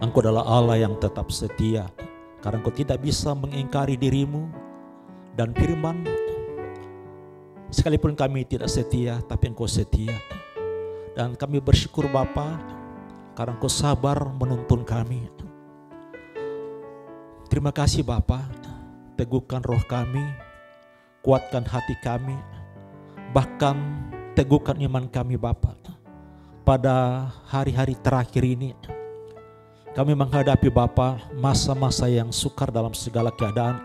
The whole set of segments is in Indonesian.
Engkau adalah Allah yang tetap setia, karena Engkau tidak bisa mengingkari dirimu. Dan firman, sekalipun kami tidak setia, tapi Engkau setia. Dan kami bersyukur Bapa, karena Engkau sabar menuntun kami. Terima kasih Bapa, teguhkan roh kami, kuatkan hati kami, bahkan teguhkan iman kami Bapa. Pada hari-hari terakhir ini, kami menghadapi Bapa masa-masa yang sukar dalam segala keadaan.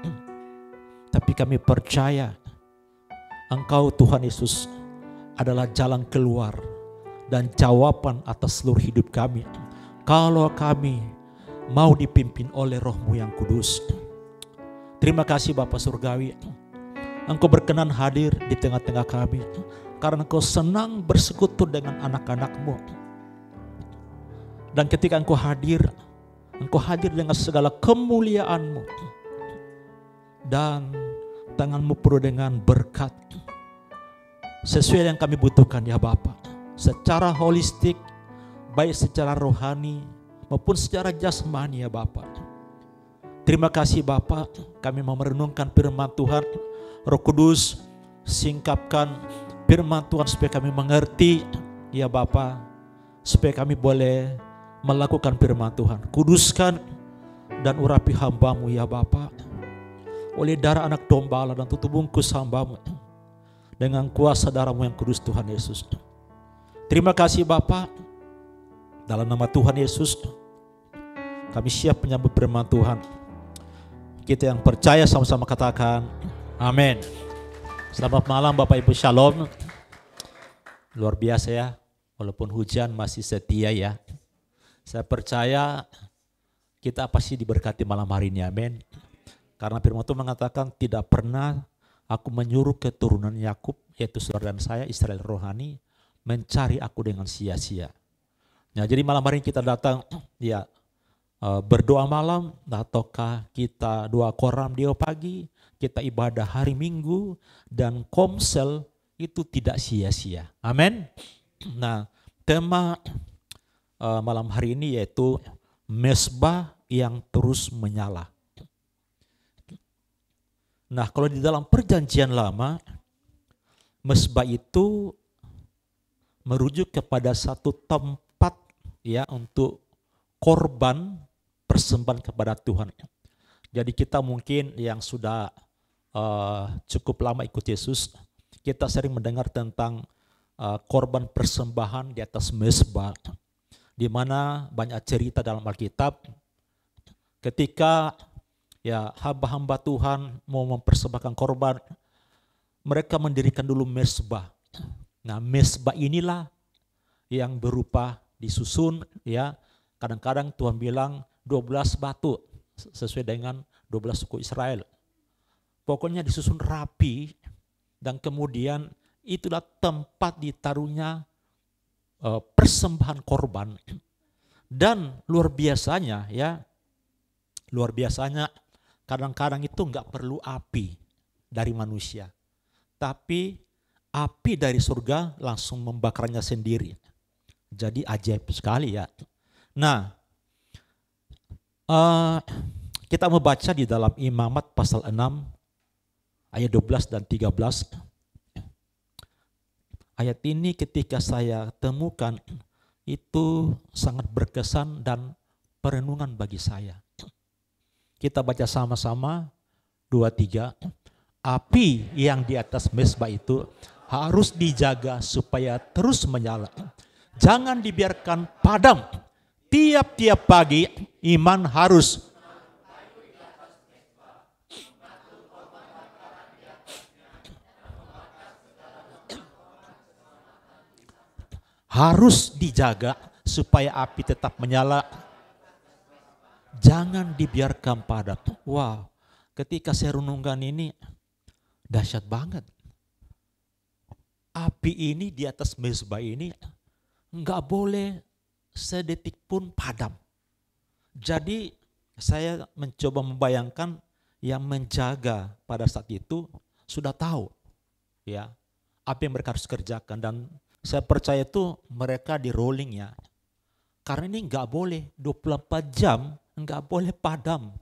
Tapi kami percaya Engkau Tuhan Yesus adalah jalan keluar dan jawaban atas seluruh hidup kami. Kalau kami mau dipimpin oleh Roh-Mu yang kudus. Terima kasih Bapa Surgawi. Engkau berkenan hadir di tengah-tengah kami. Karena Engkau senang bersekutu dengan anak-anak-Mu. Dan ketika Engkau hadir dengan segala kemuliaan-Mu. Dan tangan-Mu penuh dengan berkat. Sesuai yang kami butuhkan ya Bapa. Secara holistik, baik secara rohani maupun secara jasmani ya Bapa. Terima kasih Bapa, kami mau merenungkan firman Tuhan. Roh Kudus, singkapkan firman Tuhan supaya kami mengerti ya Bapa, supaya kami boleh melakukan firman Tuhan. Kuduskan dan urapi hamba-Mu ya Bapa, oleh darah anak domba dan tutup bungkus hamba-Mu dengan kuasa darah-Mu yang kudus Tuhan Yesus. Terima kasih Bapa, dalam nama Tuhan Yesus kami siap menyambut firman Tuhan. Kita yang percaya sama-sama katakan amin. Selamat malam Bapak Ibu, Shalom. Luar biasa ya, walaupun hujan masih setia ya. Saya percaya kita pasti diberkati malam hari ini, amin. Karena firman Tuhan mengatakan tidak pernah aku menyuruh keturunan Yakub, yaitu saudara dan saya Israel rohani, mencari aku dengan sia-sia. Nah, jadi malam hari kita datang ya berdoa malam, ataukah kita doa koram dia pagi, kita ibadah hari Minggu, dan komsel itu tidak sia-sia. Amin. Nah, tema malam hari ini yaitu mesbah yang terus menyala. Nah, kalau di dalam perjanjian lama, mesbah itu merujuk kepada satu tempat ya untuk korban persembahan kepada Tuhan. Jadi kita mungkin yang sudah cukup lama ikut Yesus, kita sering mendengar tentang korban persembahan di atas mezbah, di mana banyak cerita dalam Alkitab ketika ya hamba-hamba Tuhan mau mempersembahkan korban, mereka mendirikan dulu mezbah. Nah, mezbah inilah yang berupa disusun ya. Kadang-kadang Tuhan bilang 12 batu sesuai dengan 12 suku Israel. Pokoknya disusun rapi dan kemudian itulah tempat ditaruhnya persembahan korban. Dan luar biasanya kadang-kadang itu enggak perlu api dari manusia. Tapi api dari surga langsung membakarnya sendiri. Jadi ajaib sekali ya. Nah, kita membaca di dalam Imamat pasal 6 ayat 12 dan 13. Ayat ini ketika saya temukan itu sangat berkesan dan perenungan bagi saya. Kita baca sama-sama 2, 3. Api yang di atas mezbah itu harus dijaga supaya terus menyala. Jangan dibiarkan padam. Tiap-tiap pagi iman harus dijaga supaya api tetap menyala. Jangan dibiarkan padam. Wow, ketika saya renungkan ini dahsyat banget. Api ini di atas mezbah ini enggak boleh sedetik pun padam. Jadi saya mencoba membayangkan yang menjaga pada saat itu sudah tahu ya apa yang mereka harus kerjakan, dan saya percaya itu mereka di rolling ya. Karena ini nggak boleh 24 jam, nggak boleh padam.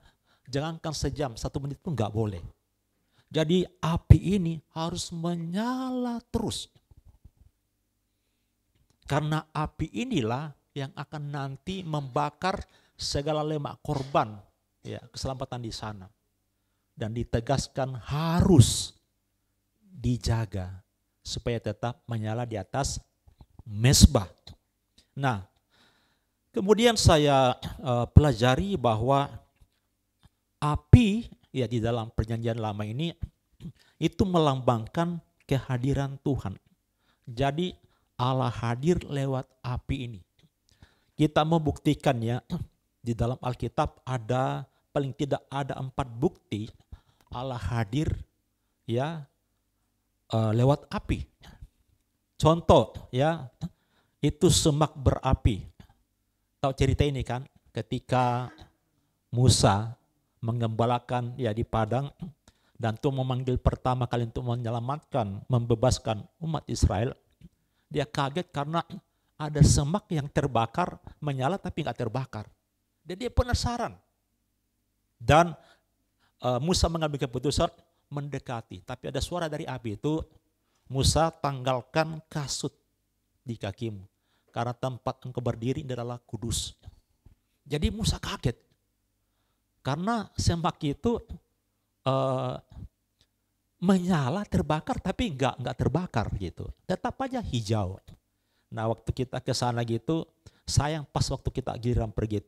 Jangankan sejam, 1 menit pun nggak boleh. Jadi api ini harus menyala terus. Karena api inilah yang akan nanti membakar segala lemak korban, ya, keselamatan di sana. Dan ditegaskan harus dijaga supaya tetap menyala di atas mezbah. Nah, kemudian saya pelajari bahwa api ya di dalam perjanjian lama ini itu melambangkan kehadiran Tuhan. Jadi Allah hadir lewat api ini. Kita membuktikannya di dalam Alkitab ada paling tidak ada 4 bukti Allah hadir ya lewat api. Contoh ya, itu semak berapi. Tahu cerita ini kan, ketika Musa menggembalakan ya di padang dan Tuhan memanggil pertama kali untuk menyelamatkan, membebaskan umat Israel, dia kaget karena ada semak yang terbakar, menyala tapi nggak terbakar. Dan dia penasaran. Dan Musa mengambil keputusan mendekati, tapi ada suara dari api itu, Musa tanggalkan kasut di kakimu, karena tempat engkau berdiri adalah kudus. Jadi Musa kaget, karena semak itu menyala terbakar tapi enggak terbakar gitu, tetap aja hijau. Nah waktu kita ke sana gitu, sayang pas waktu kita giliran pergi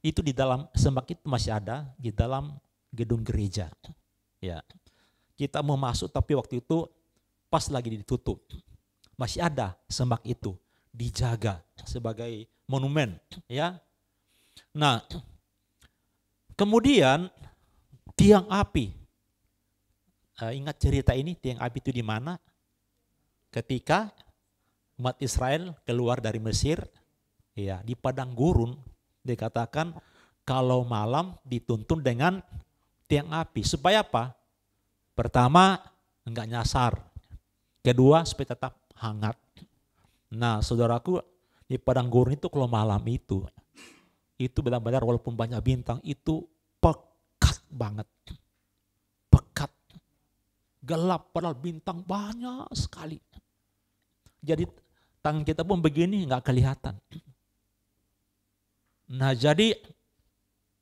itu di dalam semak itu masih ada di dalam gedung gereja. Ya, kita mau masuk tapi waktu itu pas lagi ditutup, masih ada semak itu dijaga sebagai monumen. Ya, nah kemudian tiang api. Ingat cerita ini, tiang api itu di mana? Ketika umat Israel keluar dari Mesir, ya di padang gurun dikatakan kalau malam dituntun dengan tiang api. Supaya apa? Pertama, enggak nyasar. Kedua, supaya tetap hangat. Nah, saudaraku, di padang gurun itu kalau malam itu benar-benar walaupun banyak bintang itu pekat banget. Pekat. Gelap padahal bintang banyak sekali. Jadi tangan kita pun begini nggak kelihatan. Nah jadi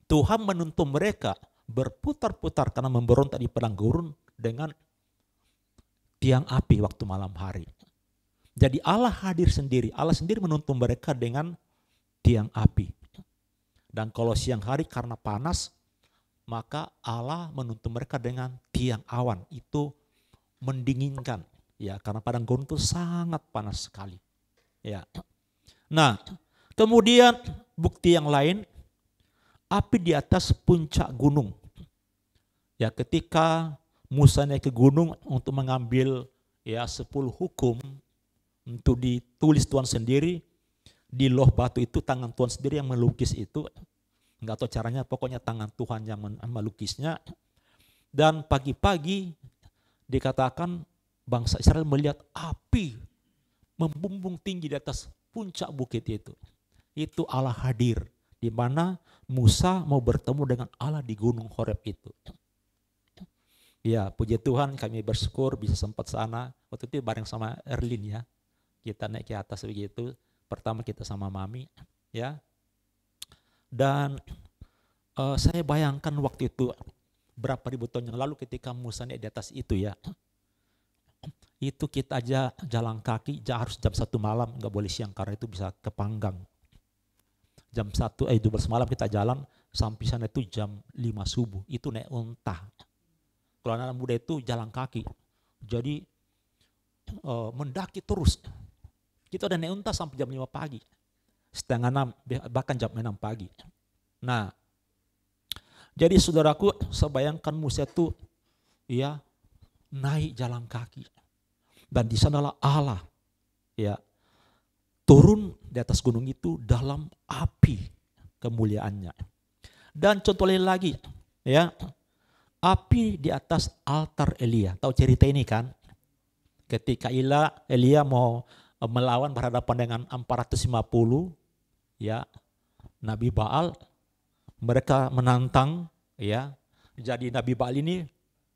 Tuhan menuntun mereka berputar-putar karena memberontak di padang gurun dengan tiang api waktu malam hari. Jadi Allah hadir sendiri, Allah sendiri menuntun mereka dengan tiang api. Dan kalau siang hari karena panas, maka Allah menuntun mereka dengan tiang awan, itu mendinginkan. Ya, karena padang gurun itu sangat panas sekali. Ya. Nah, kemudian bukti yang lain, api di atas puncak gunung. Ya, ketika Musa naik ke gunung untuk mengambil ya 10 hukum untuk ditulis Tuhan sendiri di loh batu itu, tangan Tuhan sendiri yang melukis itu. Enggak tahu caranya, pokoknya tangan Tuhan yang melukisnya. Dan pagi-pagi dikatakan bangsa Israel melihat api membumbung tinggi di atas puncak bukit itu. Itu Allah hadir, di mana Musa mau bertemu dengan Allah di gunung Horeb itu. Ya, puji Tuhan kami bersyukur bisa sempat sana. Waktu itu bareng sama Erlin ya. Kita naik ke atas begitu. Pertama kita sama Mami ya. Dan saya bayangkan waktu itu berapa ribu tahun yang lalu ketika Musa naik di atas itu ya. Itu kita aja jalan kaki harus jam 1 malam, nggak boleh siang karena itu bisa kepanggang. Jam 12 malam kita jalan sampai sana itu jam 5 subuh, itu naik unta. Kalau anak muda itu jalan kaki, jadi mendaki terus. Kita udah naik unta sampai jam 5 pagi, setengah 6, bahkan jam 6 pagi. Nah, jadi saudaraku, saya bayangkan Musa itu ya naik jalan kaki. Dan di sanalah Allah ya turun di atas gunung itu dalam api kemuliaannya. Dan contoh lain lagi ya, api di atas altar Elia. Tahu cerita ini kan? Ketika Elia mau melawan berhadapan dengan 450 ya, Nabi Baal, mereka menantang, ya. Jadi Nabi Baal ini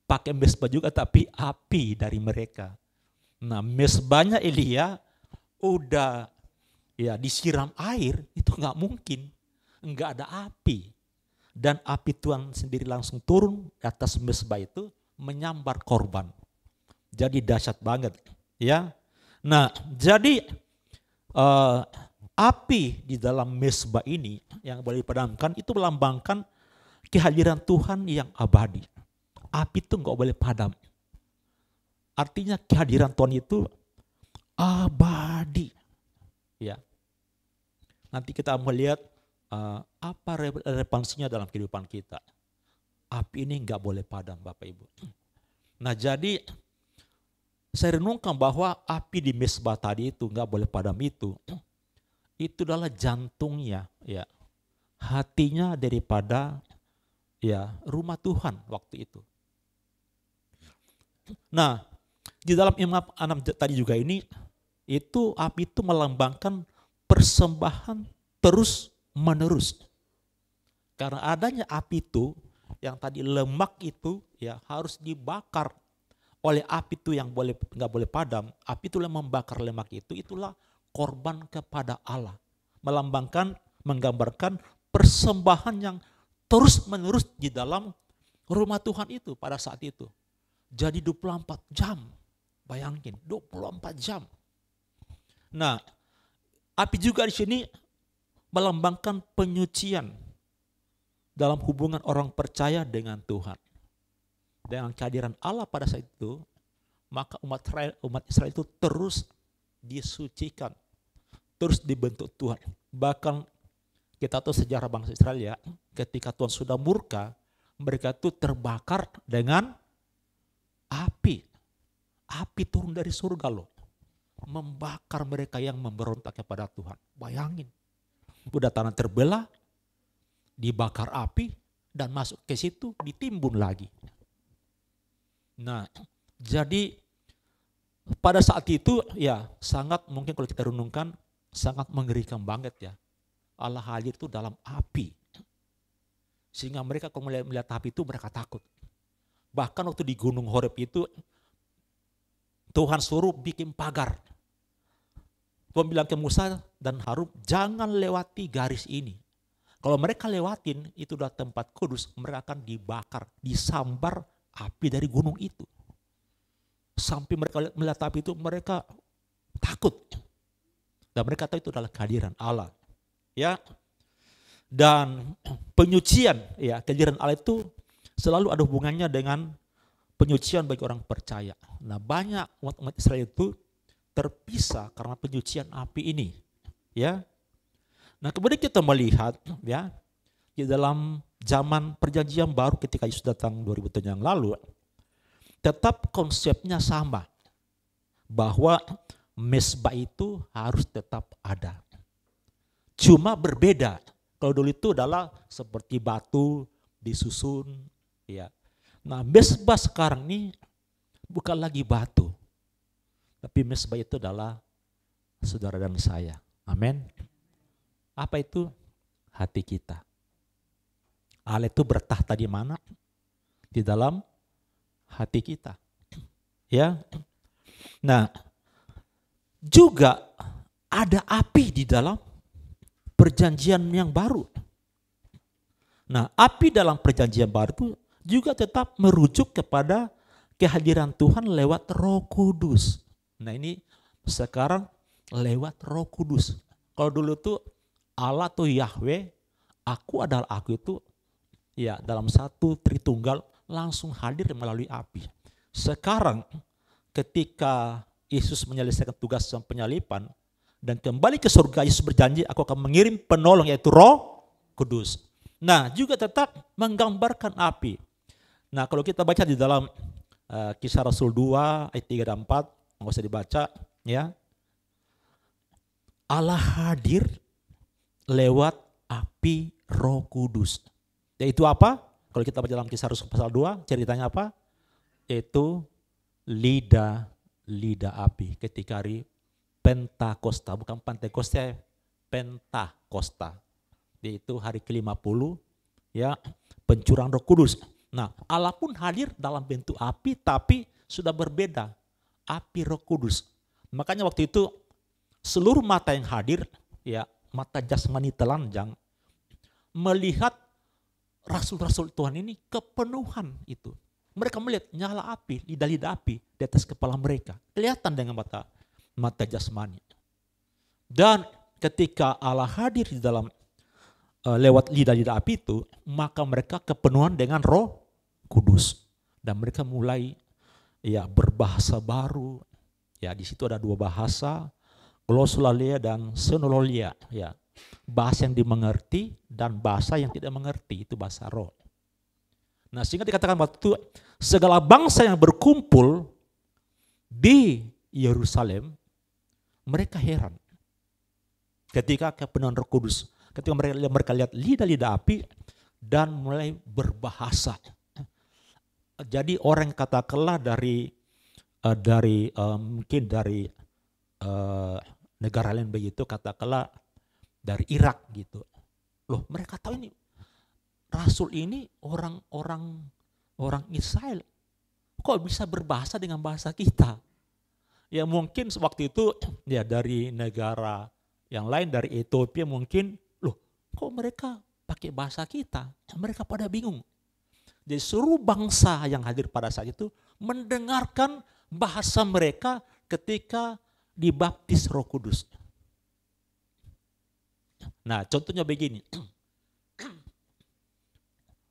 pakai mesbah juga tapi api dari mereka. Nah, mesbahnya Elia udah ya disiram air, itu nggak mungkin, nggak ada api. Dan api Tuhan sendiri langsung turun di atas mesbah itu menyambar korban. Jadi dahsyat banget, ya. Nah, jadi api di dalam mesbah ini yang boleh dipadamkan itu melambangkan kehadiran Tuhan yang abadi. Api itu nggak boleh padam. Artinya kehadiran Tuhan itu abadi. Ya. Nanti kita melihat apa relevansinya dalam kehidupan kita. Api ini nggak boleh padam, Bapak Ibu. Nah, jadi saya renungkan bahwa api di mesbah tadi itu nggak boleh padam itu adalah jantungnya, ya, hatinya daripada ya rumah Tuhan waktu itu. Nah, di dalam Imam 6 tadi juga ini, itu api itu melambangkan persembahan terus menerus. Karena adanya api itu, yang tadi lemak itu ya harus dibakar oleh api itu yang nggak boleh padam. Api itu yang membakar lemak itu, itulah korban kepada Allah. Melambangkan, menggambarkan persembahan yang terus menerus di dalam rumah Tuhan itu pada saat itu. Jadi 24 jam, bayangin 24 jam. Nah, api juga di sini melambangkan penyucian dalam hubungan orang percaya dengan Tuhan. Dengan kehadiran Allah pada saat itu, maka umat Israel itu terus disucikan, terus dibentuk Tuhan. Bahkan kita tahu sejarah bangsa Israel, ya, ketika Tuhan sudah murka, mereka itu terbakar dengan api. Api turun dari surga loh, membakar mereka yang memberontak kepada Tuhan. Bayangin. Udah tanah terbelah, dibakar api, dan masuk ke situ ditimbun lagi. Nah, jadi pada saat itu ya sangat mungkin kalau kita renungkan sangat mengerikan banget, ya. Allah hadir itu dalam api. Sehingga mereka kalau melihat api itu mereka takut. Bahkan waktu di Gunung Horeb itu Tuhan suruh bikin pagar. Tuhan bilang ke Musa dan Harun, jangan lewati garis ini. Kalau mereka lewatin, itu udah tempat kudus, mereka akan dibakar, disambar api dari gunung itu. Sampai mereka melihat api itu, mereka takut. Dan mereka tahu itu adalah kehadiran Allah. Ya. Dan penyucian, ya, kehadiran Allah itu selalu ada hubungannya dengan penyucian bagi orang percaya. Nah, banyak umat Israel itu terpisah karena penyucian api ini, ya. Nah, kemudian kita melihat, ya, di dalam zaman perjanjian baru ketika Yesus datang 2000 tahun yang lalu, tetap konsepnya sama, bahwa mesbah itu harus tetap ada. Cuma berbeda. Kalau dulu itu adalah seperti batu disusun, ya. Nah, mesbah sekarang ini bukan lagi batu, tapi mesbah itu adalah saudara dan saya. Amin. Apa itu? Hati kita. Allah itu bertahta di mana? Di dalam hati kita. Ya. Nah, juga ada api di dalam perjanjian yang baru. Nah, api dalam perjanjian baru itu juga tetap merujuk kepada kehadiran Tuhan lewat Roh Kudus. Nah, ini sekarang lewat Roh Kudus. Kalau dulu tuh Allah tuh Yahweh, aku adalah aku itu, ya, dalam satu Tritunggal langsung hadir melalui api. Sekarang ketika Yesus menyelesaikan tugas penyalipan dan kembali ke surga, Yesus berjanji, aku akan mengirim penolong yaitu Roh Kudus. Nah, juga tetap menggambarkan api. Nah, kalau kita baca di dalam Kisah Rasul 2 ayat 3 dan 4, nggak usah dibaca, ya. Allah hadir lewat api Roh Kudus. Yaitu apa? Kalau kita baca dalam Kisah Rasul pasal 2, ceritanya apa? Yaitu lidah api ketika hari Pentakosta, bukan Pentekoste, Pentakosta, yaitu hari ke-50 ya, pencurahan Roh Kudus. Nah, Allah pun hadir dalam bentuk api, tapi sudah berbeda, api Roh Kudus. Makanya waktu itu seluruh mata yang hadir, ya, mata jasmani telanjang, melihat rasul-rasul Tuhan ini kepenuhan itu. Mereka melihat nyala api, lidah-lidah api di atas kepala mereka. Kelihatan dengan mata jasmani. Dan ketika Allah hadir di dalam lewat lidah-lidah api itu, maka mereka kepenuhan dengan Roh Kudus. Dan mereka mulai ya berbahasa baru. Ya, di situ ada 2 bahasa, glosolalia dan sonololia, ya. Bahasa yang dimengerti dan bahasa yang tidak mengerti, itu bahasa roh. Nah, sehingga dikatakan waktu itu segala bangsa yang berkumpul di Yerusalem, mereka heran ketika kepenuhan Roh Kudus, ketika mereka lihat lidah-lidah api dan mulai berbahasa. Jadi orang katakanlah dari mungkin dari negara lain begitu, katakanlah dari Irak gitu. Loh, mereka tahu ini rasul ini orang Israel, kok bisa berbahasa dengan bahasa kita? Ya mungkin waktu itu ya dari negara yang lain, dari Ethiopia mungkin, loh kok mereka pakai bahasa kita? Mereka pada bingung. Jadi seluruh bangsa yang hadir pada saat itu mendengarkan bahasa mereka ketika dibaptis Roh Kudus. Nah, contohnya begini.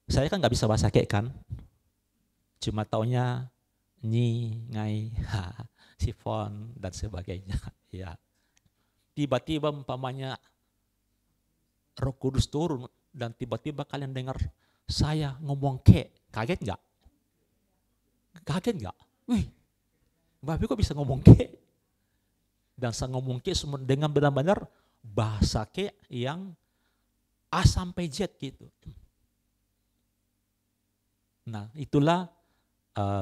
Saya kan nggak bisa bahasa kek kan, cuma taunya nyi, ngai, sifon dan sebagainya. Ya, tiba-tiba umpamanya Roh Kudus turun dan tiba-tiba kalian dengar saya ngomong kek, kaget nggak? Kaget nggak? Wih, Bapak kok bisa ngomong kek? Dan saya ngomong kek dengan benar-benar bahasa kek yang A sampai Z gitu. Nah, itulah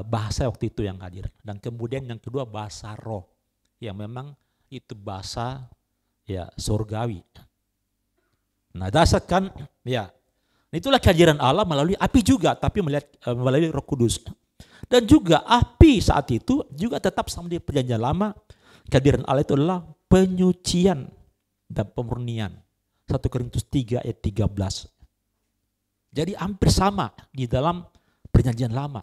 bahasa waktu itu yang hadir. Dan kemudian yang kedua bahasa roh, yang memang itu bahasa ya surgawi. Nah, dasarkan ya, itulah kehadiran Allah melalui api juga, tapi melalui Roh Kudus. Dan juga api saat itu juga tetap sama di Perjanjian Lama. Kehadiran Allah itu adalah penyucian dan pemurnian. 1 Korintus 3 ayat 13. Jadi hampir sama di dalam Perjanjian Lama.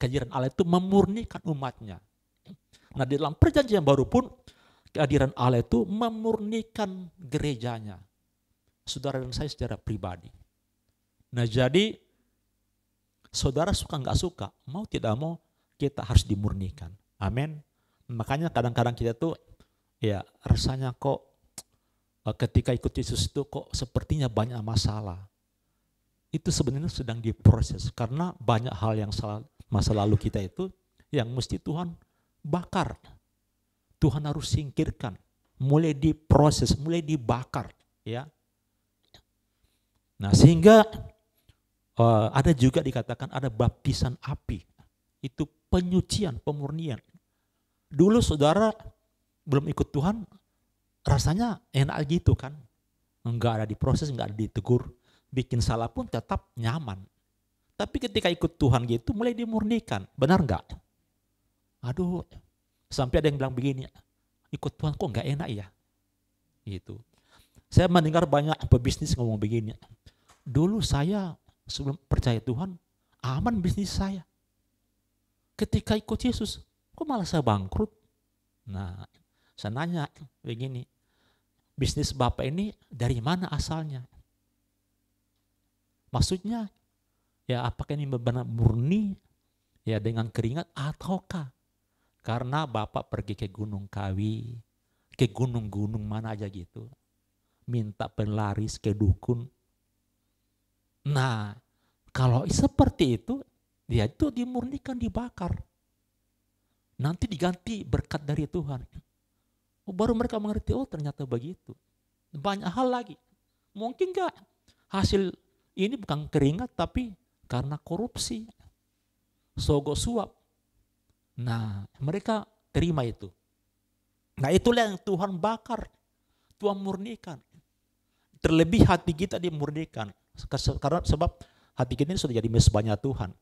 Kehadiran Allah itu memurnikan umatnya. Nah, di dalam Perjanjian Baru pun kehadiran Allah itu memurnikan gerejanya. Saudara dan saya secara pribadi. Nah, jadi saudara suka nggak suka, mau tidak mau kita harus dimurnikan. Amin. Makanya kadang-kadang kita tuh ya rasanya kok ketika ikut Yesus itu kok sepertinya banyak masalah. Itu sebenarnya sedang diproses karena banyak hal yang masa lalu kita itu yang mesti Tuhan bakar. Tuhan harus singkirkan, mulai diproses, mulai dibakar, ya. Nah, sehingga ada juga dikatakan ada baptisan api. Itu penyucian, pemurnian. Dulu saudara belum ikut Tuhan, rasanya enak gitu kan. Enggak ada diproses, enggak ada ditegur. Bikin salah pun tetap nyaman. Tapi ketika ikut Tuhan gitu mulai dimurnikan. Benar enggak? Aduh, sampai ada yang bilang begini, ikut Tuhan kok enggak enak ya? Gitu. Saya mendengar banyak pebisnis ngomong begini. Dulu saya sebelum percaya Tuhan, aman bisnis saya. Ketika ikut Yesus, kok malah saya bangkrut? Nah, saya nanya begini, bisnis Bapak ini dari mana asalnya? Maksudnya, ya apakah ini benar murni ya dengan keringat ataukah karena Bapak pergi ke Gunung Kawi, ke gunung-gunung mana aja gitu, minta pelaris ke dukun. Nah, kalau seperti itu, dia itu dimurnikan, dibakar. Nanti diganti berkat dari Tuhan. Oh, baru mereka mengerti, oh ternyata begitu. Banyak hal lagi. Mungkin enggak hasil ini bukan keringat tapi karena korupsi, sogok suap. Nah, mereka terima itu. Nah, itulah yang Tuhan bakar, Tuhan murnikan. Terlebih hati kita dimurnikan. Karena sebab hati kita ini sudah jadi mezbahnya Tuhan.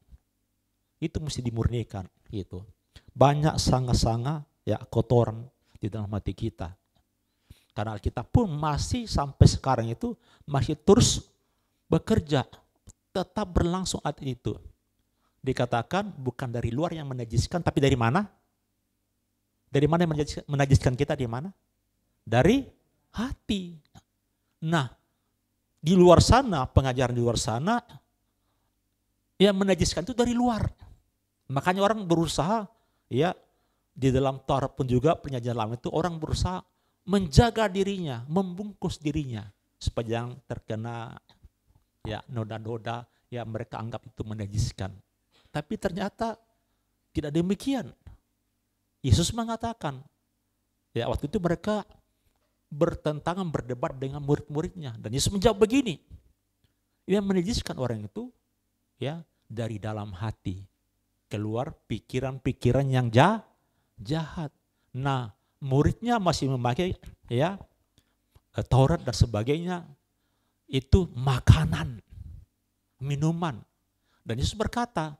Itu mesti dimurnikan gitu. Banyak sanga-sanga ya kotoran di dalam hati kita. Karena kita pun masih sampai sekarang itu masih terus bekerja, tetap berlangsung hati itu. Dikatakan bukan dari luar yang menajiskan, tapi dari mana? Dari mana yang menajiskan kita, di mana? Dari hati. Nah, di luar sana, pengajaran di luar sana, yang menajiskan itu dari luar. Makanya orang berusaha, ya di dalam Taurat pun juga perjanjian lama itu orang berusaha menjaga dirinya, membungkus dirinya, supaya jangan terkena ya noda-noda yang mereka anggap itu menajiskan. Tapi ternyata tidak demikian. Yesus mengatakan, ya waktu itu mereka bertentangan, berdebat dengan murid-muridnya. Dan Yesus menjawab begini, yang menajiskan orang itu ya dari dalam hati keluar pikiran-pikiran yang jahat. Nah, muridnya masih memakai ya Taurat dan sebagainya, itu makanan, minuman. Dan Yesus berkata,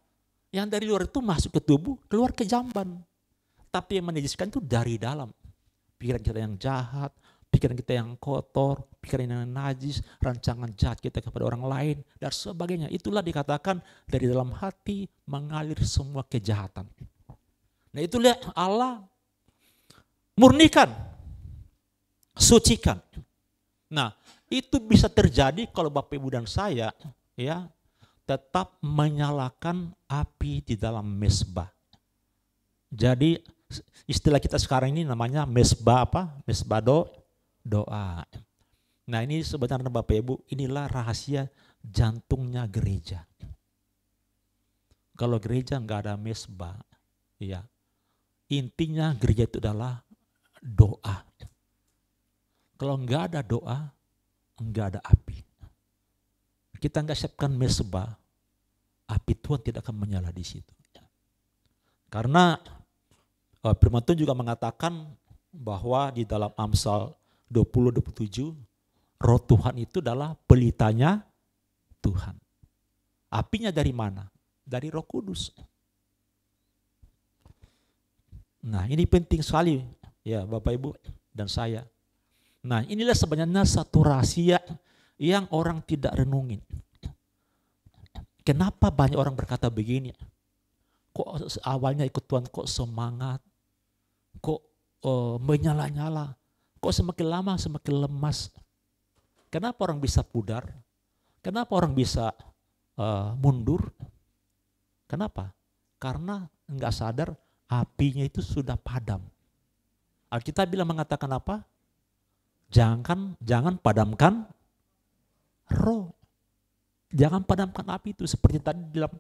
yang dari luar itu masuk ke tubuh, keluar ke jamban. Tapi yang menajiskan itu dari dalam. Pikiran kita yang jahat, pikiran kita yang kotor, pikiran yang najis, rancangan jahat kita kepada orang lain, dan sebagainya. Itulah dikatakan dari dalam hati mengalir semua kejahatan. Nah itulah Allah murnikan, sucikan. Nah itu bisa terjadi kalau Bapak Ibu dan saya ya tetap menyalakan api di dalam mezbah. Jadi istilah kita sekarang ini namanya mezbah apa? Mezbah doa. Nah ini sebenarnya Bapak Ibu, inilah rahasia jantungnya gereja. Kalau gereja nggak ada mezbah, ya intinya gereja itu adalah doa. Kalau nggak ada doa, nggak ada api. Kita nggak siapkan mezbah, api Tuhan tidak akan menyala di situ. Karena firman Tuhan juga mengatakan bahwa di dalam Amsal 20:27, roh Tuhan itu adalah pelitanya Tuhan. Apinya dari mana? Dari Roh Kudus. Nah ini penting sekali ya Bapak Ibu dan saya. Nah inilah sebenarnya satu rahasia yang orang tidak renungin. Kenapa banyak orang berkata begini? Kok awalnya ikut Tuhan kok semangat, kok menyala-nyala, kok semakin lama semakin lemas. Kenapa orang bisa pudar? Kenapa orang bisa mundur? Kenapa? Karena enggak sadar apinya itu sudah padam. Alkitab bilang mengatakan apa? Jangan padamkan roh. Jangan padamkan api itu. Seperti tadi dalam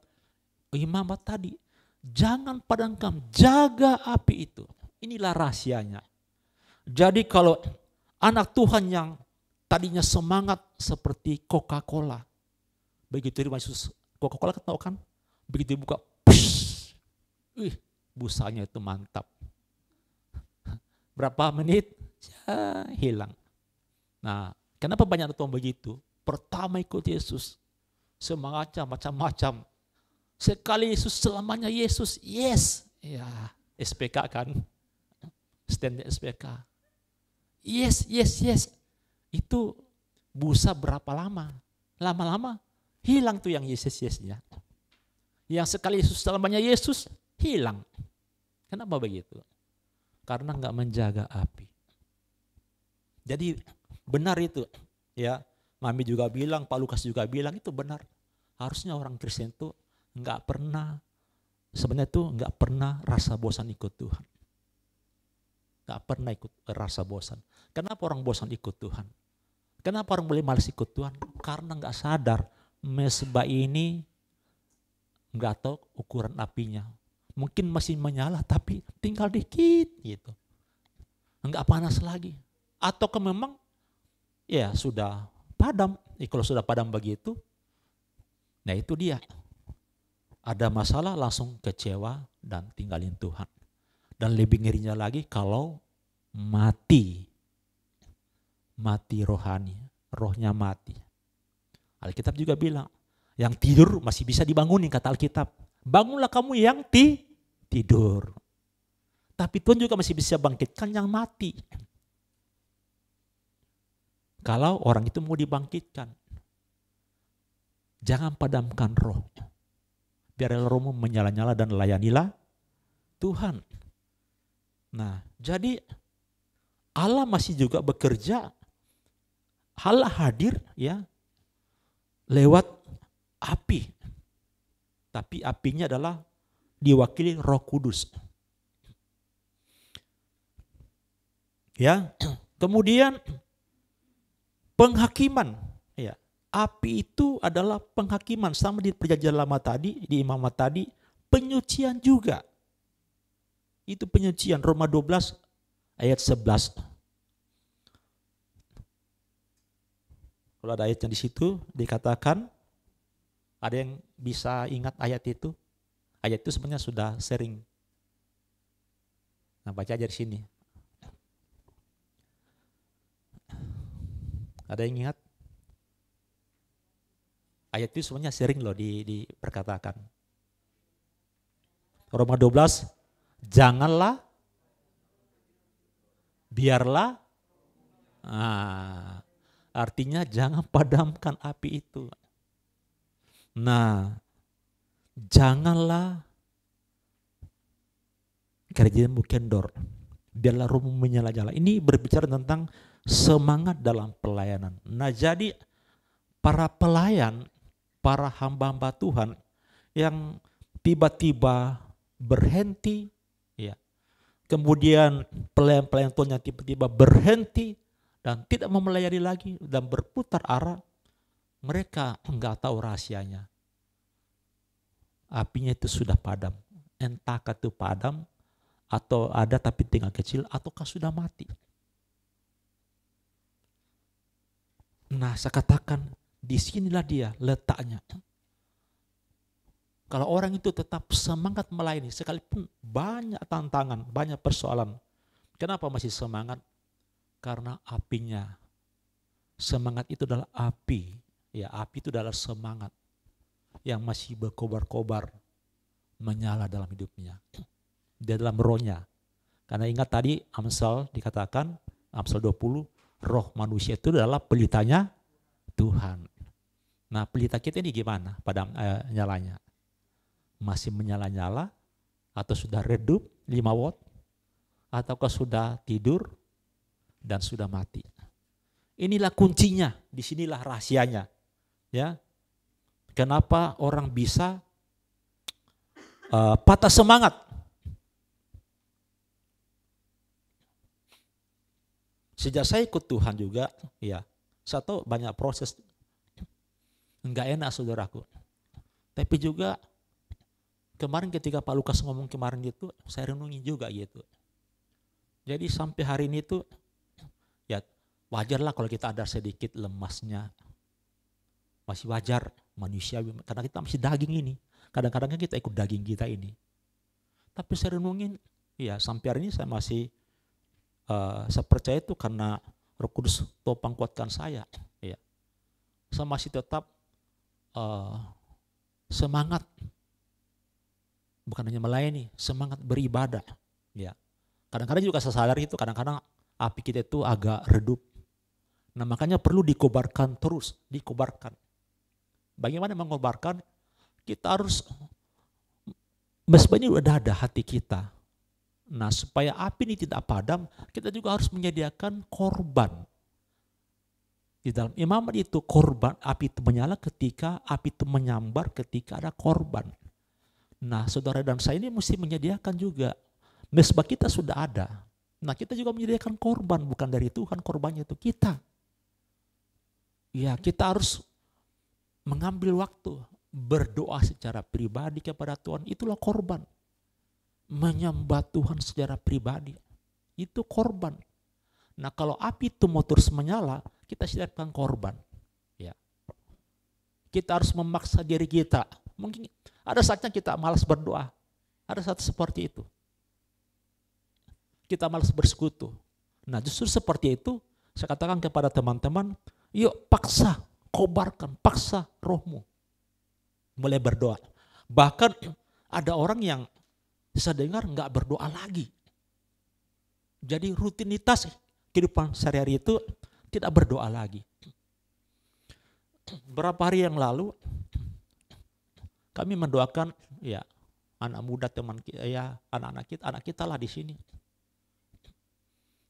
imamat tadi. Jangan padamkan, jaga api itu. Inilah rahasianya. Jadi kalau anak Tuhan yang tadinya semangat seperti Coca-Cola. Begitu terima Yesus, Coca-Cola tahu kan? Begitu dibuka, busanya itu mantap. Berapa menit? Ya, hilang. Nah, kenapa banyak orang begitu? Pertama ikut Yesus, semangatnya macam-macam. Sekali Yesus selamanya Yesus, yes. Ya, SPK kan, stand SPK. Yes. Itu busa berapa lama? Lama-lama hilang tuh yang yes-nya. Yang sekali Yesus selamanya Yesus, hilang. Kenapa begitu? Karena enggak menjaga api. Jadi benar itu, ya. Mami juga bilang, Pak Lukas juga bilang itu benar. Harusnya orang Kristen itu enggak pernah rasa bosan ikut Tuhan. Enggak pernah ikut rasa bosan. Kenapa orang bosan ikut Tuhan? Kenapa orang boleh malas ikut Tuhan? Karena enggak sadar mezbah ini enggak tahu ukuran apinya. Mungkin masih menyala tapi tinggal dikit gitu. Enggak panas lagi. Atau memang ya sudah padam. Kalau sudah padam begitu, nah itu dia. Ada masalah langsung kecewa dan tinggalin Tuhan. Dan lebih ngerinya lagi kalau mati rohani. rohnya mati. Alkitab juga bilang, yang tidur masih bisa dibangunin, kata Alkitab. Bangunlah kamu yang tidur. Tapi Tuhan juga masih bisa bangkitkan yang mati. Kalau orang itu mau dibangkitkan, jangan padamkan roh. Biarlah rohmu menyala-nyala dan layanilah Tuhan. Nah, jadi Allah masih juga bekerja. Allah hadir ya lewat api. Tapi apinya adalah diwakili Roh Kudus. Ya, kemudian penghakiman. Ya, api itu adalah penghakiman sama di perjanjian lama tadi, di imamat tadi, penyucian juga. Itu penyucian Roma 12 ayat 11. Kalau ada ayatnya di situ dikatakan, ada yang bisa ingat ayat itu? Ayat itu sebenarnya sudah sering. Nah, baca aja di sini. Ada yang ingat? Ayat itu sebenarnya sering loh diperkatakan. Roma 12, janganlah, biarlah. Nah, artinya jangan padamkan api itu. Nah, janganlah kerjamu kendor, biarlah rohmu menyala-nyala. Ini berbicara tentang semangat dalam pelayanan. Nah, jadi para pelayan, para hamba-hamba Tuhan yang tiba-tiba berhenti, ya, kemudian pelayan-pelayan Tuhan yang tiba-tiba berhenti dan tidak mau melayani lagi dan berputar arah, mereka enggak tahu rahasianya. Apinya itu sudah padam. Entahkah itu padam atau ada tapi tinggal kecil ataukah sudah mati. Nah, saya katakan disinilah dia letaknya. Kalau orang itu tetap semangat melayani sekalipun banyak tantangan, banyak persoalan. Kenapa masih semangat? Karena apinya. Semangat itu adalah api. Ya, api itu adalah semangat yang masih berkobar-kobar menyala dalam hidupnya. Di dalam rohnya. Karena ingat tadi Amsal dikatakan, Amsal 20, roh manusia itu adalah pelitanya Tuhan. Nah, pelita kita ini gimana padam nyalanya? Masih menyala-nyala atau sudah redup 5 watt? Ataukah sudah tidur dan sudah mati? Inilah kuncinya, disinilah rahasianya. Ya, kenapa orang bisa patah semangat? Sejak saya ikut Tuhan juga, ya, saya tahu banyak proses enggak enak saudaraku. Tapi juga kemarin ketika Pak Lukas ngomong kemarin gitu, saya renungi juga gitu. Jadi sampai hari ini tuh, ya wajarlah kalau kita ada sedikit lemasnya. Masih wajar manusiawi, karena kita masih daging ini. Kadang-kadang kita ikut daging kita ini. Tapi saya renungin, ya sampai hari ini saya masih saya percaya itu karena Roh Kudus topang kuatkan saya. Ya. Saya masih tetap semangat, bukan hanya melayani, semangat beribadah. Ya. Kadang-kadang juga saya sadar itu, kadang-kadang api kita itu agak redup. Nah, makanya perlu dikobarkan terus, dikobarkan. Bagaimana mengobarkan? Kita harus, sebenarnya udah ada hati kita. Nah, supaya api ini tidak padam, kita juga harus menyediakan korban. Di dalam imamat itu korban, api itu menyala ketika api itu menyambar, ketika ada korban. Nah, saudara dan saya ini mesti menyediakan juga. Mesbah kita sudah ada. Nah, kita juga menyediakan korban, bukan dari Tuhan, korbannya itu kita. Ya, kita harus mengambil waktu berdoa secara pribadi kepada Tuhan, itulah korban. Menyembah Tuhan secara pribadi, itu korban. Nah, kalau api itu mau terus menyala, kita siapkan korban. Ya. Kita harus memaksa diri kita. Mungkin ada saatnya kita malas berdoa, ada saat seperti itu. Kita malas bersekutu. Nah, justru seperti itu, saya katakan kepada teman-teman, Yuk paksa, kobarkan, paksa rohmu. Mulai berdoa. Bahkan ada orang yang saya dengar nggak berdoa lagi. Jadi rutinitas kehidupan sehari-hari itu tidak berdoa lagi. Berapa hari yang lalu kami mendoakan ya anak muda teman kita, ya anak kita lah di sini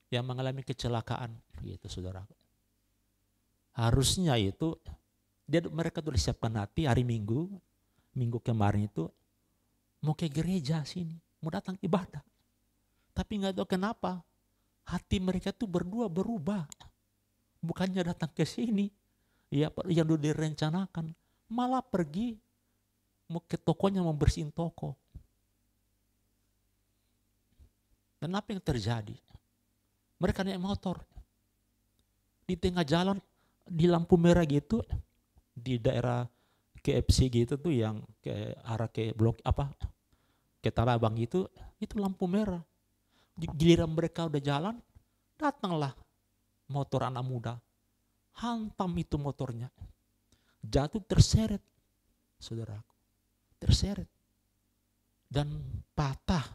yang mengalami kecelakaan gitu saudara. Harusnya itu mereka tuh disiapkan hati hari Minggu kemarin itu mau ke gereja sini, mau datang ibadah. Tapi nggak tahu kenapa hati mereka tuh berdua berubah. Bukannya datang ke sini, ya yang udah direncanakan, malah pergi mau ke tokonya mau bersihin toko. Dan apa yang terjadi? Mereka naik motor di tengah jalan di lampu merah gitu di daerah KFC gitu tuh yang ke arah ke blok ke Tanah Abang gitu, itu lampu merah. Giliran mereka udah jalan, datanglah motor anak muda, hantam itu motornya, jatuh terseret, saudaraku, terseret dan patah.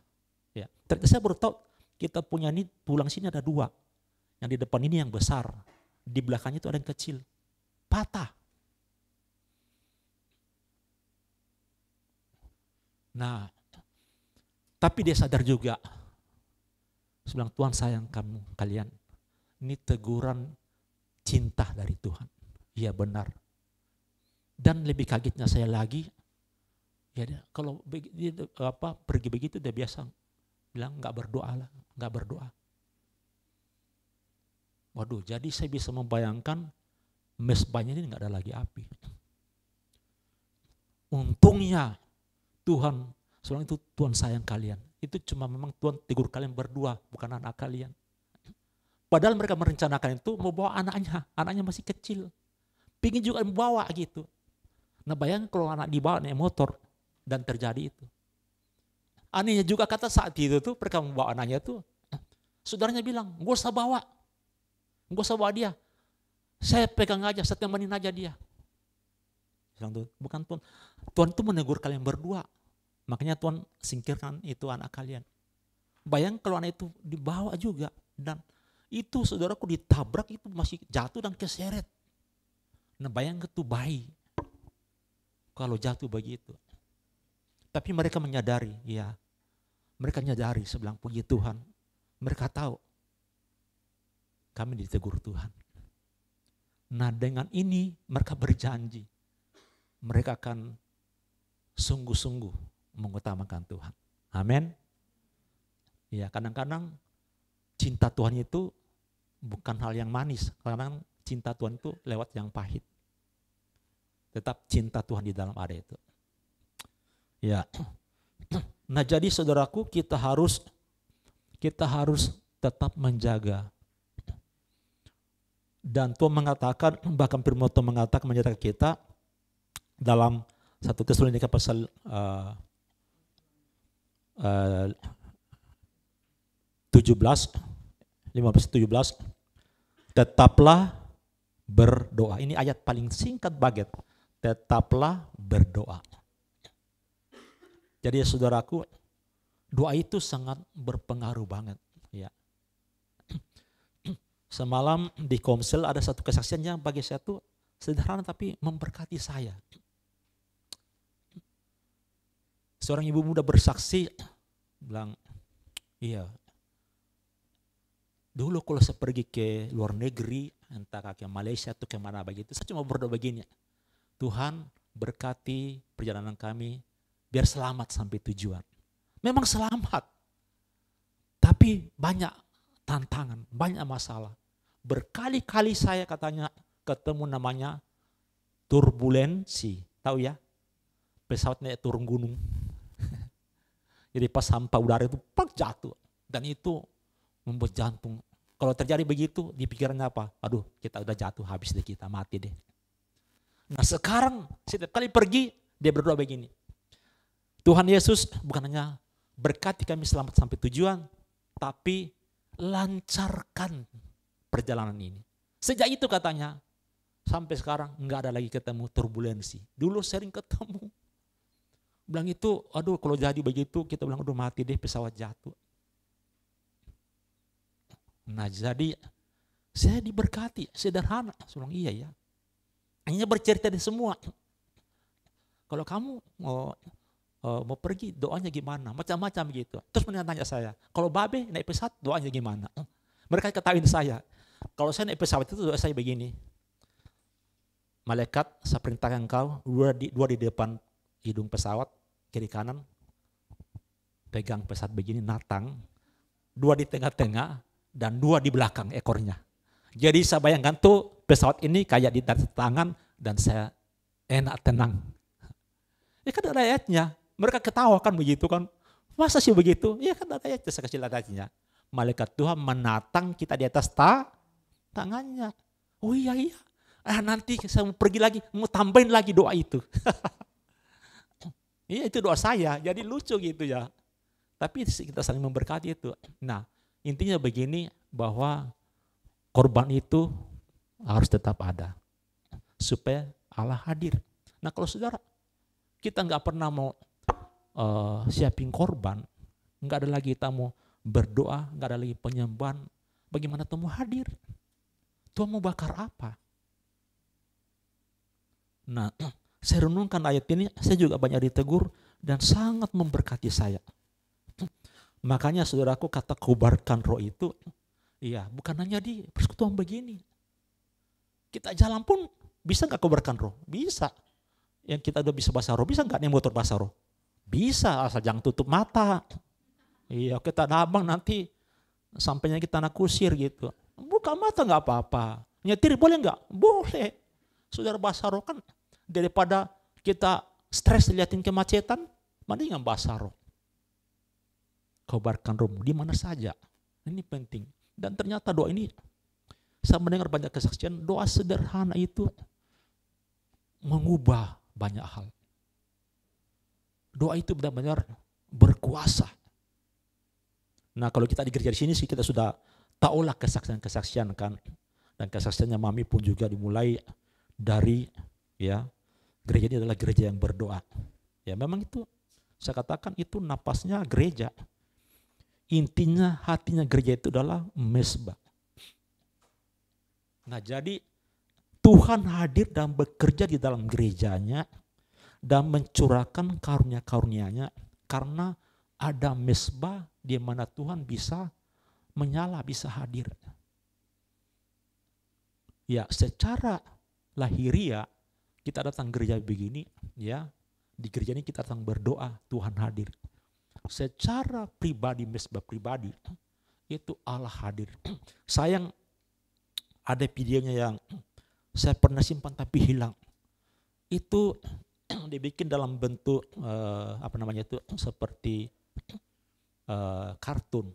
Ya, ternyata saya baru tahu kita punya ini tulang sini ada 2, yang di depan ini yang besar, di belakangnya itu ada yang kecil, patah. Nah, tapi dia sadar juga. Saya bilang, Tuhan sayang kalian. Ini teguran cinta dari Tuhan. Iya benar. Dan lebih kagetnya saya lagi, ya kalau pergi begitu dia biasa bilang nggak berdoa lah, nggak berdoa. Waduh, jadi saya bisa membayangkan mesbahnya ini nggak ada lagi api. Untungnya Tuhan, soalnya itu Tuhan sayang kalian. Itu cuma memang Tuhan tegur kalian berdua, bukan anak kalian. Padahal mereka merencanakan itu mau bawa anaknya masih kecil. Pingin juga membawa gitu. Nah bayangkan kalau anak dibawa naik motor dan terjadi itu. Anehnya juga kata saat itu tuh mereka membawa anaknya tuh, saudaranya bilang, gak usah bawa dia. Saya pegang aja, saya temenin aja dia. Bukan Tuhan itu menegur kalian berdua. Makanya Tuhan singkirkan itu anak kalian. Bayang kalau anak itu dibawa juga. Dan itu saudaraku ditabrak itu masih jatuh dan keseret. Nah bayang itu bayi. Kalau jatuh begitu. Tapi mereka menyadari, ya. Mereka menyadari sebelah puji Tuhan. Mereka tahu. Kami ditegur Tuhan. Nah dengan ini mereka berjanji. Mereka akan sungguh-sungguh mengutamakan Tuhan. Amin. Ya, kadang-kadang cinta Tuhan itu bukan hal yang manis. Kadang cinta Tuhan itu lewat yang pahit. Tetap cinta Tuhan di dalam ada itu. Ya. Nah, jadi saudaraku kita harus tetap menjaga. Dan Tuhan mengatakan, bahkan firman Tuhan mengatakan menyatakan kita dalam 1 Tesalonika pasal 15-17, tetaplah berdoa. Ini ayat paling singkat banget. Tetaplah berdoa. Jadi saudaraku, doa itu sangat berpengaruh banget. Ya. Semalam di Komsel ada satu kesaksian yang bagi saya tuh sederhana tapi memberkati saya. Seorang ibu muda bersaksi, bilang, iya, dulu kalau saya pergi ke luar negeri, entah ke Malaysia atau kemana begitu, saya cuma berdoa begini, Tuhan berkati perjalanan kami, biar selamat sampai tujuan. Memang selamat, tapi banyak tantangan, banyak masalah. Berkali-kali saya katanya ketemu namanya turbulensi, tahu ya? Pesawat naik turun gunung. Jadi pas sampah udara itu jatuh. Dan itu membuat jantung. Kalau terjadi begitu, di pikirannya apa? Aduh, kita udah jatuh, habis deh kita, mati deh. Nah sekarang setiap kali pergi, dia berdoa begini. Tuhan Yesus bukan hanya berkati kami selamat sampai tujuan, tapi lancarkan perjalanan ini. Sejak itu katanya, Sampai sekarang nggak ada lagi ketemu turbulensi. Dulu sering ketemu. Bilang itu, aduh kalau jadi begitu, kita bilang aduh mati deh pesawat jatuh. Nah jadi saya diberkati, sederhana. Saya bilang iya ya. Hanya bercerita di semua. Kalau kamu mau pergi doanya gimana? Macam-macam gitu. Terus menanya saya, kalau babe naik pesawat doanya gimana? Mereka ketahuin saya. Kalau saya naik pesawat itu doa saya begini. Malaikat, saya perintahkan engkau, dua di depan hidung pesawat, kiri kanan, pegang pesawat begini, natang. Dua di tengah-tengah, dan dua di belakang ekornya. Jadi saya bayangkan tuh pesawat ini kayak di tangan dan saya enak tenang. Ya kan ada ayatnya. Mereka ketawa kan begitu kan. Masa sih begitu? Ya kan ada ayatnya, saya kasih ayatnya. Malaikat Tuhan menatang kita di atas tangannya. Oh iya. Nanti saya mau pergi lagi, mau tambahin lagi doa itu. Iya itu doa saya, jadi lucu gitu ya. Tapi kita saling memberkati itu. Nah intinya begini, bahwa korban itu harus tetap ada. Supaya Allah hadir. Nah kalau saudara, kita nggak pernah mau siapin korban, nggak ada lagi kita mau berdoa, nggak ada lagi penyembahan, bagaimana Tuhan mau hadir? Tuhan mau bakar apa? Nah, saya renungkan ayat ini, saya juga banyak ditegur dan sangat memberkati saya. Makanya saudaraku, kata kobarkan roh itu, iya bukan hanya di persekutuan begini. Kita jalan pun bisa nggak kobarkan roh? Bisa. Yang kita udah bisa bahasa roh, bisa nggak nih motor bahasa roh? Bisa, asal jangan tutup mata. Iya, kita nabang nanti sampainya kita nak kusir gitu. Buka mata nggak apa-apa. Nyetir boleh nggak? Boleh. Saudara bahasa roh kan daripada kita stres liatin kemacetan, mendingan bahasa roh. Kobarkan roh di mana saja. Ini penting. Dan ternyata doa ini, saya mendengar banyak kesaksian, doa sederhana itu mengubah banyak hal. Doa itu benar-benar berkuasa. Nah kalau kita di gereja di sini sih kita sudah tahulah kesaksian-kesaksian kan. Dan kesaksiannya Mami pun juga dimulai dari ya gereja ini adalah gereja yang berdoa. Ya memang itu saya katakan itu napasnya gereja. Intinya hatinya gereja itu adalah mesbah. Nah jadi Tuhan hadir dan bekerja di dalam gerejanya dan mencurahkan karunia-karunia-Nya karena ada mesbah di mana Tuhan bisa menyala, bisa hadir. Ya secara lahiriah kita datang gereja begini, ya di gereja ini kita datang berdoa, Tuhan hadir. Secara pribadi, mesbah pribadi, itu Allah hadir. Sayang ada videonya yang saya pernah simpan tapi hilang. Itu dibikin dalam bentuk seperti kartun.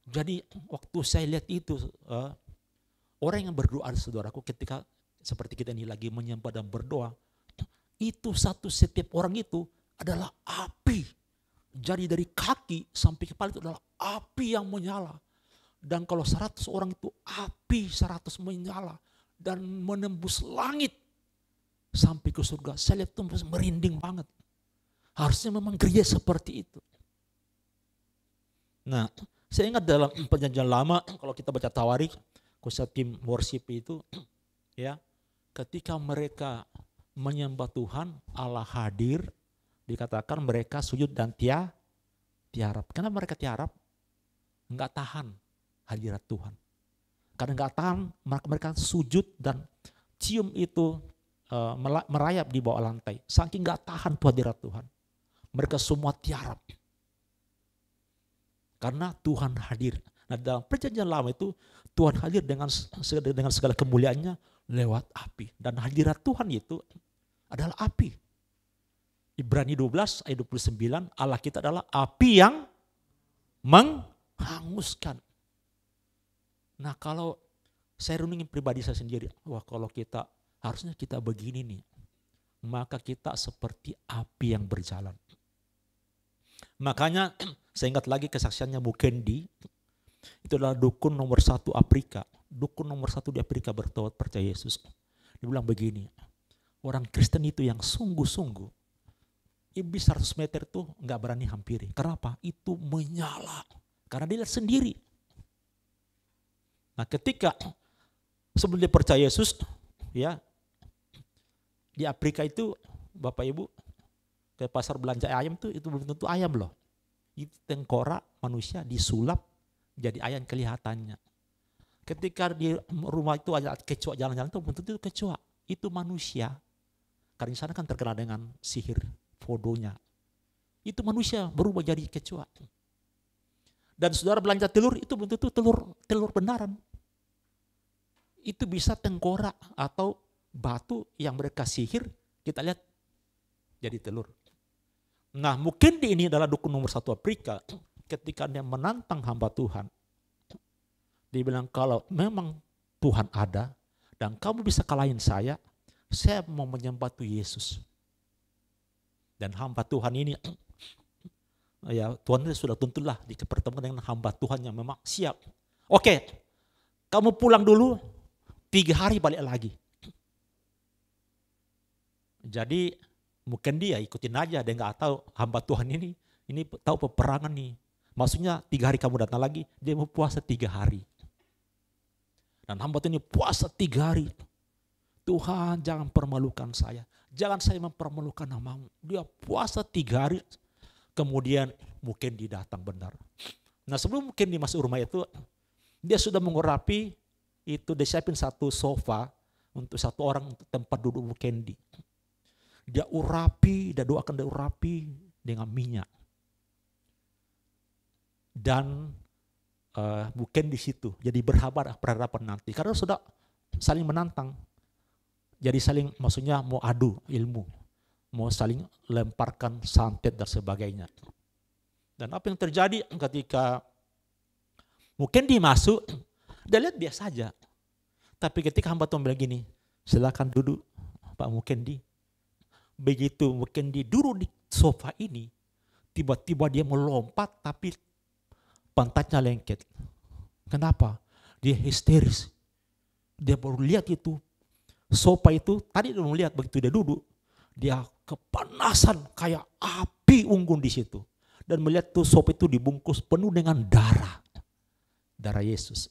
Jadi waktu saya lihat itu orang yang berdoa, saudaraku, ketika seperti kita ini lagi menyembah dan berdoa, itu setiap orang itu adalah api. Jadi dari kaki sampai kepala itu adalah api yang menyala. Dan kalau 100 orang itu api 100 menyala dan menembus langit sampai ke surga. Saya lihat itu merinding banget. Harusnya memang gereja seperti itu. Nah, saya ingat dalam perjanjian lama kalau kita baca Tawarikh, khususnya tim worship itu, ya, ketika mereka menyembah Tuhan, Allah hadir, dikatakan mereka sujud dan tiarap. Karena mereka tiarap, enggak tahan hadirat Tuhan. Karena enggak tahan, mereka sujud dan cium itu merayap di bawah lantai. Saking enggak tahan hadirat Tuhan. Mereka semua tiarap. Karena Tuhan hadir. Nah dalam perjanjian lama itu Tuhan hadir dengan segala kemuliaannya lewat api. Dan hadirat Tuhan itu adalah api. Ibrani 12 ayat 29, Allah kita adalah api yang menghanguskan. Nah kalau saya renungin pribadi saya sendiri, wah kalau kita harusnya kita begini nih, maka kita seperti api yang berjalan. Makanya saya ingat lagi kesaksiannya Bu Kendi, itu adalah dukun nomor 1 Afrika. Dukun nomor 1 di Afrika bertobat percaya Yesus. Dia bilang begini, orang Kristen itu yang sungguh-sungguh, iblis 100 meter tuh nggak berani hampiri. Kenapa? Itu menyala. Karena dia lihat sendiri. Nah ketika sebelum dia percaya Yesus, ya di Afrika itu Bapak Ibu ke pasar belanja ayam tuh itu belum tentu ayam loh. Itu tengkorak manusia disulap jadi ayam kelihatannya. Ketika di rumah itu ada kecoa jalan-jalan itu belum tentu itu kecoa, itu manusia. Karena di sana kan terkenal dengan sihir fodonya. Itu manusia berubah jadi kecoa. Dan saudara belanja telur itu belum tentu telur benaran. Itu bisa tengkorak atau batu yang mereka sihir, kita lihat jadi telur. Nah mungkin ini adalah dukun nomor 1 Afrika. Ketika dia menantang hamba Tuhan, dia bilang kalau memang Tuhan ada dan kamu bisa kalahin saya mau menyembah Tuhan Yesus. Dan hamba Tuhan ini, ya Tuhan sudah tentulah di pertemuan dengan hamba Tuhan yang memang siap. Oke, kamu pulang dulu, 3 hari balik lagi. Jadi mungkin dia ikutin aja, dia nggak tahu hamba Tuhan ini tahu peperangan nih. Maksudnya 3 hari kamu datang lagi, dia mau puasa 3 hari. Dan hamba Tuhan ini puasa 3 hari. Tuhan jangan permalukan saya. Jangan saya mempermalukan namamu. Dia puasa 3 hari. Kemudian mungkin dia datang benar. Nah sebelum mungkin dia masuk rumah itu, dia sudah mengurapi, itu dia siapin 1 sofa untuk 1 orang untuk tempat duduk Mukendi. Dia urapi, dia doakan dia urapi dengan minyak. Dan bukan di situ. Jadi berhadapan nanti. Karena sudah saling menantang. Jadi saling maksudnya mau adu ilmu. Mau saling lemparkan santet dan sebagainya. Dan apa yang terjadi ketika mungkin dia masuk, dia lihat biasa saja. Tapi ketika hamba Tuhan bilang gini, silakan duduk Pak Mukendi. Begitu Mukendi duduk di sofa ini, tiba-tiba dia melompat tapi pantatnya lengket. Kenapa? Dia histeris. Dia baru lihat itu sofa itu, tadi dia melihat begitu dia duduk, dia kepanasan kayak api unggun di situ. Dan melihat tuh sofa itu dibungkus penuh dengan darah Yesus.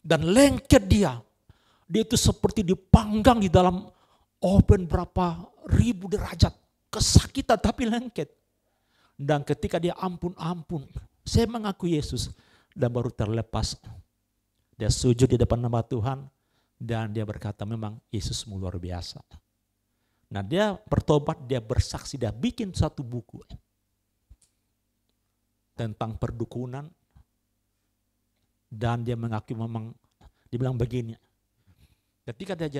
Dan lengket dia itu seperti dipanggang di dalam oven berapa ribu derajat, kesakitan tapi lengket. Dan ketika dia ampun, saya mengaku Yesus, dan baru terlepas. Dia sujud di depan nama Tuhan dan dia berkata memang Yesusmu luar biasa. Nah dia bertobat, dia bersaksi, dia bikin 1 buku tentang perdukunan. Dan dia mengaku memang, dia bilang begini, ketika dia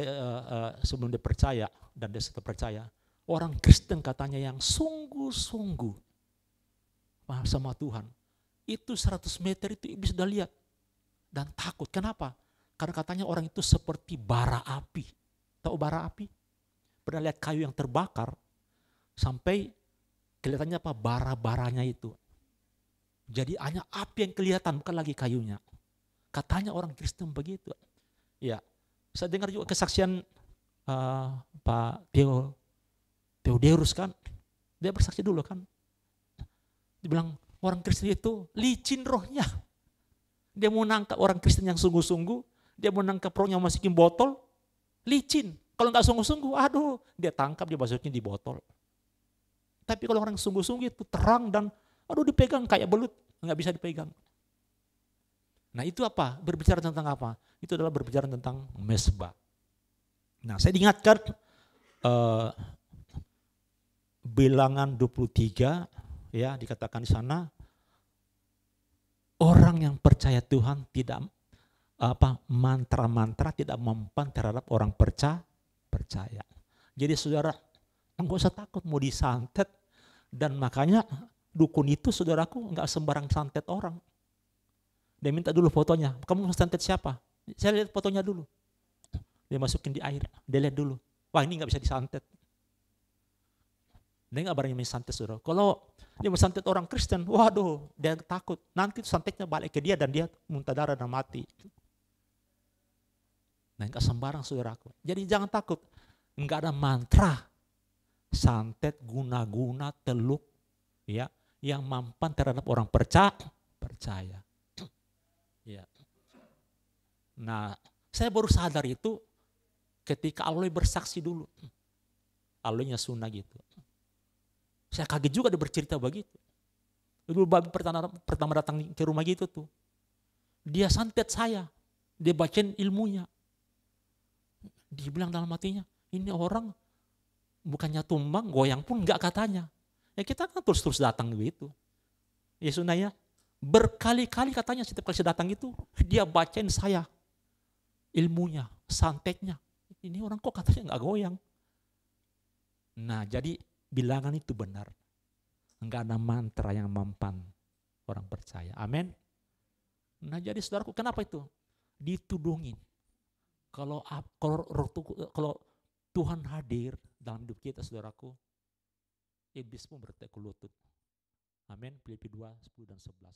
sebelum dia percaya dan dia setelah percaya, orang Kristen katanya yang sungguh-sungguh sama Tuhan, itu 100 meter itu iblis sudah lihat dan takut. Kenapa? Karena katanya orang itu seperti bara api. Tahu bara api? Pernah lihat kayu yang terbakar sampai kelihatannya apa? Bara-baranya itu. Jadi hanya api yang kelihatan, bukan lagi kayunya. Katanya orang Kristen begitu. Ya, saya dengar juga kesaksian Pak Theodorus kan. Dia bersaksi dulu kan. Dia bilang orang Kristen itu licin rohnya. Dia mau nangkap orang Kristen yang sungguh-sungguh, dia mau nangkap rohnya masukin botol, licin. Kalau nggak sungguh-sungguh, aduh, dia tangkap, dia masukin di botol. Tapi kalau orang sungguh-sungguh itu terang dan aduh dipegang kayak belut, nggak bisa dipegang. Nah itu apa? Berbicara tentang apa? Itu adalah berbicara tentang mesbah. Nah saya diingatkan Bilangan 23 ya dikatakan di sana, orang yang percaya Tuhan tidak mantra-mantra tidak mempan terhadap orang percaya. Jadi saudara enggak usah takut mau disantet, dan makanya dukun itu saudaraku enggak sembarang santet orang. Dia minta dulu fotonya. Kamu mau santet siapa? Saya lihat fotonya dulu. Dia masukin di air. Dia lihat dulu. Wah ini nggak bisa disantet. Dia nggak berani mensantet saudara. Kalau dia mensantet orang Kristen, waduh dia takut. Nanti santetnya balik ke dia dan dia muntah darah dan mati. Nah, enggak sembarang saudaraku. Jadi jangan takut. Enggak ada mantra, santet, guna-guna, teluk, ya, yang mampan terhadap orang percaya. Ya. Nah, saya baru sadar itu ketika Aloy bersaksi dulu. Aloynya Suna gitu. Saya kaget juga dia bercerita begitu. Dulu babi pertama datang ke rumah gitu tuh. Dia santet saya. Dia bacain ilmunya. Dia bilang dalam hatinya, ini orang bukannya tumbang, goyang pun enggak katanya. Ya kita kan terus-terus datang gitu. Ya Suna ya, berkali-kali katanya setiap kali saya datang itu, dia bacain saya ilmunya, santetnya. Ini orang kok katanya enggak goyang. Nah jadi bilangan itu benar. Enggak ada mantra yang mempan orang percaya. Amin. Nah jadi saudaraku, kenapa itu? Ditudungin. Kalau Tuhan hadir dalam hidup kita, saudaraku, iblis pun bertekuk lutut. Amin. Filipi 2, 10 dan 11.